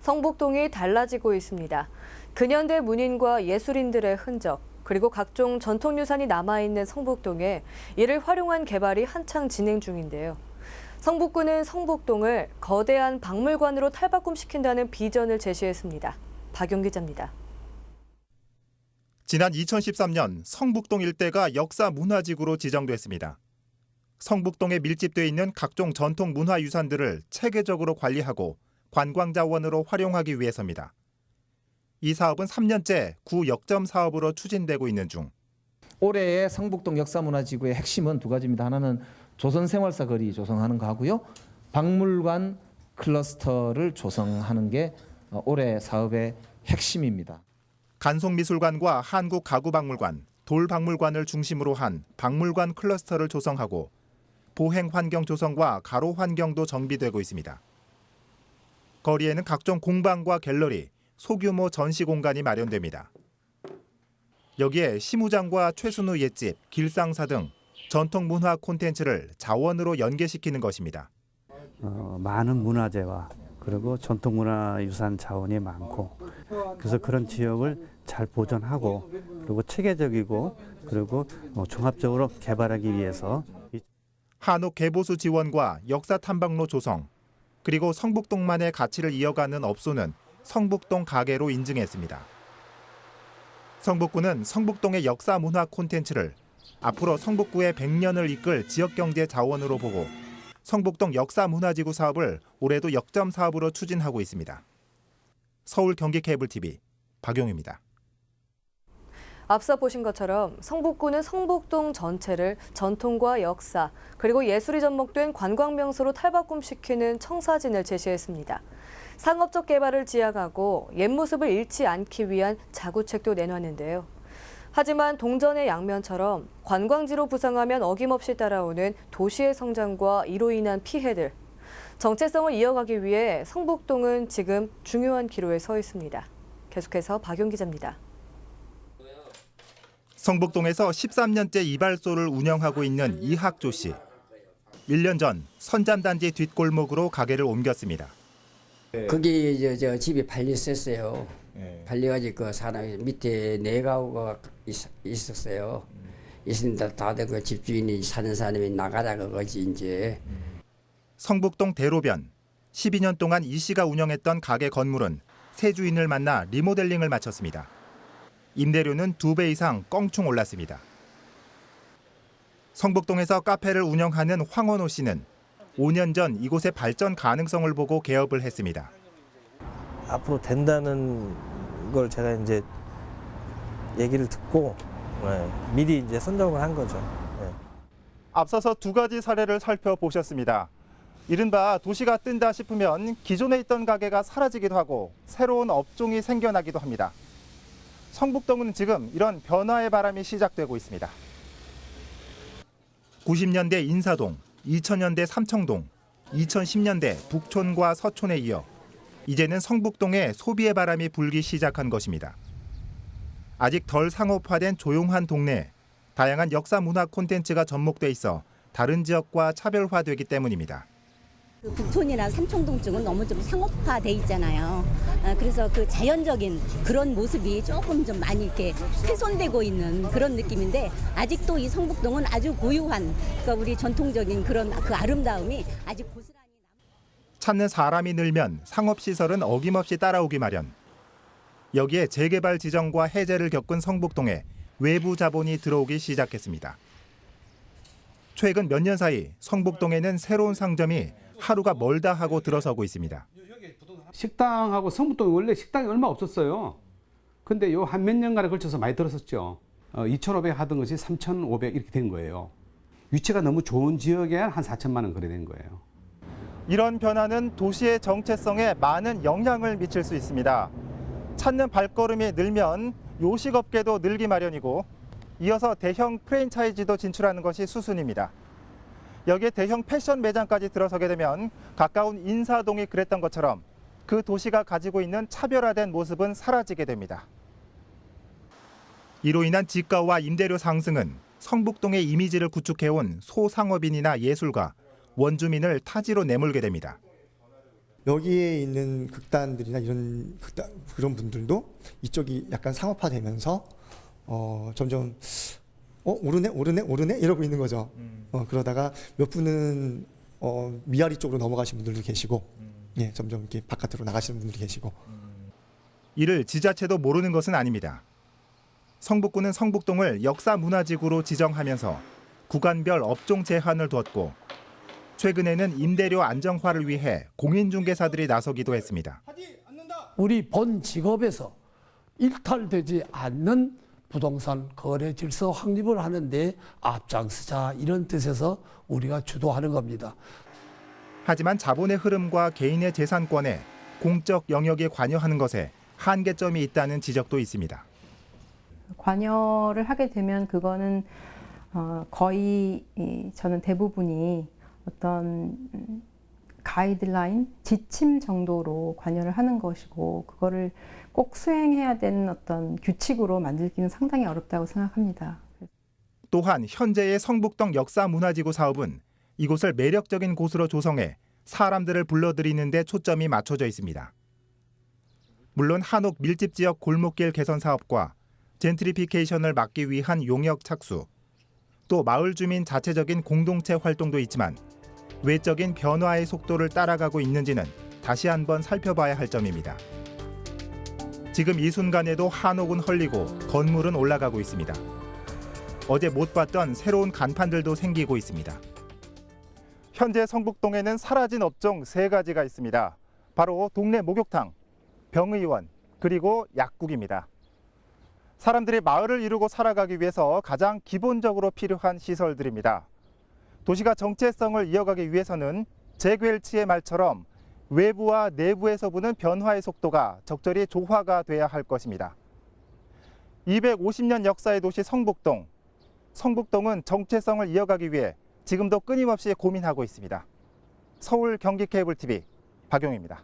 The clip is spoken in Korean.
성북동이 달라지고 있습니다. 근현대 문인과 예술인들의 흔적, 그리고 각종 전통유산이 남아있는 성북동에 이를 활용한 개발이 한창 진행 중인데요. 성북구는 성북동을 거대한 박물관으로 탈바꿈시킨다는 비전을 제시했습니다. 박용 기자입니다. 지난 2013년 성북동 일대가 역사문화지구로 지정됐습니다. 성북동에 밀집돼 있는 각종 전통 문화유산들을 체계적으로 관리하고 관광자원으로 활용하기 위해서입니다. 이 사업은 3년째 구 역점 사업으로 추진되고 있는 중. 올해의 성북동 역사문화지구의 핵심은 두 가지입니다. 하나는 조선생활사 거리 조성하는 거 하고요. 박물관 클러스터를 조성하는 게 올해 사업의 핵심입니다. 간송미술관과 한국가구박물관, 돌박물관을 중심으로 한 박물관 클러스터를 조성하고 보행환경 조성과 가로환경도 정비되고 있습니다. 거리에는 각종 공방과 갤러리, 소규모 전시 공간이 마련됩니다. 여기에 시무장과 최순우 옛집, 길상사 등 전통문화 콘텐츠를 자원으로 연계시키는 것입니다. 많은 문화재와 그리고 전통문화유산 자원이 많고 그래서 그런 지역을 잘 보존하고 그리고 체계적이고 그리고 종합적으로 개발하기 위해서 한옥 개보수 지원과 역사 탐방로 조성, 그리고 성북동만의 가치를 이어가는 업소는 성북동 가게로 인증했습니다. 성북구는 성북동의 역사 문화 콘텐츠를 앞으로 성북구의 100년을 이끌 지역경제 자원으로 보고 성북동 역사문화지구 사업을 올해도 역점 사업으로 추진하고 있습니다. 서울 경기 케이블TV 박용입니다. 앞서 보신 것처럼 성북구는 성북동 전체를 전통과 역사, 그리고 예술이 접목된 관광명소로 탈바꿈시키는 청사진을 제시했습니다. 상업적 개발을 지향하고 옛 모습을 잃지 않기 위한 자구책도 내놨는데요. 하지만 동전의 양면처럼 관광지로 부상하면 어김없이 따라오는 도시의 성장과 이로 인한 피해들. 정체성을 이어가기 위해 성북동은 지금 중요한 기로에 서 있습니다. 계속해서 박용 기자입니다. 성북동에서 13년째 이발소를 운영하고 있는 이학조 씨. 1년 전 선잠단지 뒷골목으로 가게를 옮겼습니다. 거기 저 집이 팔렸었어요. 팔려가지고 그 사람이 밑에 네 가구가 있었어요. 있습니다. 다들 그 집주인이 사는 사람이 나가라 그거지 이제. 성북동 대로변. 12년 동안 이 씨가 운영했던 가게 건물은 새 주인을 만나 리모델링을 마쳤습니다. 임대료는 2배 이상 껑충 올랐습니다. 성북동에서 카페를 운영하는 황원호 씨는 5년 전 이곳의 발전 가능성을 보고 개업을 했습니다. 앞으로 된다는 걸 제가 이제 얘기를 듣고 미리 이제 선정을 한 거죠. 앞서서 두 가지 사례를 살펴보셨습니다. 이른바 도시가 뜬다 싶으면 기존에 있던 가게가 사라지기도 하고 새로운 업종이 생겨나기도 합니다. 성북동은 지금 이런 변화의 바람이 시작되고 있습니다. 90년대 인사동, 2000년대 삼청동, 2010년대 북촌과 서촌에 이어 이제는 성북동에 소비의 바람이 불기 시작한 것입니다. 아직 덜 상업화된 조용한 동네에 다양한 역사 문화 콘텐츠가 접목돼 있어 다른 지역과 차별화되기 때문입니다. 북촌이나 삼청동 쪽은 너무 좀 상업화돼 있잖아요. 그래서 그 자연적인 그런 모습이 조금 좀 많이 이렇게 훼손되고 있는 그런 느낌인데 아직도 이 성북동은 아주 고유한 그러니까 우리 전통적인 그런 그 아름다움이 아직 고스란히 찾는 사람이 늘면 상업시설은 어김없이 따라오기 마련. 여기에 재개발 지정과 해제를 겪은 성북동에 외부 자본이 들어오기 시작했습니다. 최근 몇 년 사이 성북동에는 새로운 상점이 하루가 멀다 하고 들어서고 있습니다. 식당하고 성북동이 원래 식당이 얼마 없었어요. 근데 요 한 몇 년간에 걸쳐서 많이 들었었죠. 2,500 하던 것이 3,500 이렇게 된 거예요. 위치가 너무 좋은 지역에 한 4천만 원 거래된 거예요. 이런 변화는 도시의 정체성에 많은 영향을 미칠 수 있습니다. 찾는 발걸음이 늘면 요식업계도 늘기 마련이고 이어서 대형 프랜차이즈도 진출하는 것이 수순입니다. 여기에 대형 패션 매장까지 들어서게 되면 가까운 인사동이 그랬던 것처럼 그 도시가 가지고 있는 차별화된 모습은 사라지게 됩니다. 이로 인한 지가와 임대료 상승은 성북동의 이미지를 구축해온 소상업인이나 예술가, 원주민을 타지로 내몰게 됩니다. 여기에 있는 극단들이나 그런 분들도 이쪽이 약간 상업화되면서 점점 오르네 이러고 있는 거죠. 그러다가 몇 분은 미아리 쪽으로 넘어가신 분들도 계시고, 예, 점점 이렇게 바깥으로 나가시는 분들이 계시고. 이를 지자체도 모르는 것은 아닙니다. 성북구는 성북동을 역사문화지구로 지정하면서 구간별 업종 제한을 두었고 최근에는 임대료 안정화를 위해 공인중개사들이 나서기도 했습니다. 우리 본 직업에서 일탈되지 않는 부동산 거래 질서 확립을 하는데 앞장서자, 이런 뜻에서 우리가 주도하는 겁니다. 하지만 자본의 흐름과 개인의 재산권에 공적 영역에 관여하는 것에 한계점이 있다는 지적도 있습니다. 관여를 하게 되면 그거는 거의 저는 대부분이 어떤 가이드라인, 지침 정도로 관여를 하는 것이고, 그거를 꼭 수행해야 되는 어떤 규칙으로 만들기는 상당히 어렵다고 생각합니다. 또한 현재의 성북동 역사문화지구 사업은 이곳을 매력적인 곳으로 조성해 사람들을 불러들이는 데 초점이 맞춰져 있습니다. 물론 한옥 밀집 지역 골목길 개선 사업과 젠트리피케이션을 막기 위한 용역 착수, 또 마을 주민 자체적인 공동체 활동도 있지만 외적인 변화의 속도를 따라가고 있는지는 다시 한번 살펴봐야 할 점입니다. 지금 이 순간에도 한옥은 헐리고 건물은 올라가고 있습니다. 어제 못 봤던 새로운 간판들도 생기고 있습니다. 현재 성북동에는 사라진 업종 3가지가 있습니다. 바로 동네 목욕탕, 병의원, 그리고 약국입니다. 사람들이 마을을 이루고 살아가기 위해서 가장 기본적으로 필요한 시설들입니다. 도시가 정체성을 이어가기 위해서는 제괴일치의 말처럼 외부와 내부에서 부는 변화의 속도가 적절히 조화가 돼야 할 것입니다. 250년 역사의 도시 성북동. 성북동은 정체성을 이어가기 위해 지금도 끊임없이 고민하고 있습니다. 서울 경기 케이블 TV 박용입니다.